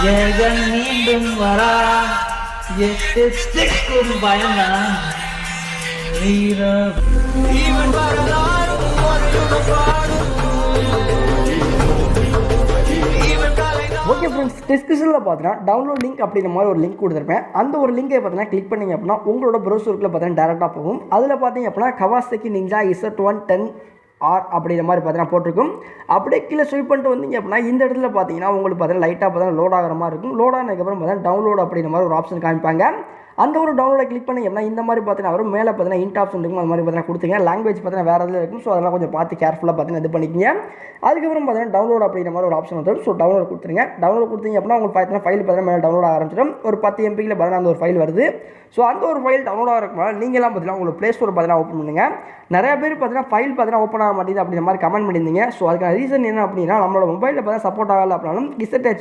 ஜெகன் மீண்டும் வரா எட்டுக்கும் பயந்தான் ஓகே ஃப்ரெண்ட்ஸ், டிஸ்கிரிப்ஷனில் பார்த்தீங்கன்னா டவுன்லோட் லிங்க் அப்படிங்கிற மாதிரி ஒரு லிங்க் கொடுத்துருப்பேன். அந்த ஒரு லிங்கை பார்த்தீங்கன்னா கிளிக் பண்ணிங்க அப்படின்னா உங்களோட ப்ரௌசருக்குள்ள பார்த்தீங்கன்னா டேரெக்டாக போகும். அதில் பார்த்தீங்க அப்படின்னா கவாசகி நிஞ்சா Z110 ஆர் அப்படிங்கிற மாதிரி பார்த்தீங்கன்னா போட்டிருக்கும். அப்படியே கீழே ஸ்வைப் பண்ணிட்டு வந்தீங்க அப்படின்னா இந்த இடத்துல பார்த்தீங்கன்னா உங்களுக்கு பார்த்தீங்கன்னா லைட்டாக பார்த்தீங்கன்னா லோட் ஆகிற மாதிரி இருக்கும். லோட் ஆனதுக்கப்புறம் பார்த்தீங்கன்னா டவுன்லோட் அப்படிங்கிற மாதிரி ஒரு ஆப்ஷன் காமிப்பாங்க. அந்த ஒரு டவுன்லோட கிளிக் பண்ணி அப்படின்னா இந்த மாதிரி பார்த்தீங்கன்னா வரும். மேலே பார்த்தீங்கன்னா இன்ட் ஆப்ஷன் இருக்கும். அது மாதிரி பார்த்தீங்கன்னா கொடுத்துங்க. லாங்குவேஜ் பார்த்தீங்கன்னா வேறு இதில் இருக்கும். ஸோ அதெல்லாம் கொஞ்சம் பார்த்து கேர்ஃபுல்லாக பார்த்தீங்கன்னா இது பண்ணிக்கிங்க. அதுக்கப்புறம் பார்த்தீங்கன்னா டவுன்லோட் அப்படிங்கிற மாதிரி ஒரு ஆப்ஷன் வந்துடும். ஸோ டவுன்லோட் கொடுத்துருங்க. டவுன்லோட் கொடுத்தீங்க அப்படின்னா உங்களுக்கு பார்த்தீங்கன்னா ஃபைல் பார்த்தீங்கன்னா மேலே டவுன்லோட் ஆரம்பிச்சிடும். ஒரு 10 MB பார்த்தீங்கன்னா அந்த ஒரு ஃபைல் வருது. ஸோ அந்த ஒரு ஃபைல் டவுன்லோட் ஆகிறதுக்கு நீங்களாம் பார்த்தீங்கன்னா உங்களுக்கு ப்ளே ஸ்டோர் பார்த்தீங்கன்னா ஓப்பன் பண்ணுங்க. நிறைய பேர் பார்த்தீங்கன்னா ஃபைல் பார்த்தீங்கன்னா ஓப்பன் ஆக மாட்டேங்குது அப்படிங்கிற மாதிரி கமெண்ட் பண்ணியிருந்தீங்க. ஸோ அதுக்கான ரீசன் என்ன அப்படின்னா நம்மளோட மொபைலில் பார்த்தீங்கன்னா சப்போர்ட் ஆகலை அப்படின்னாலும் ZHP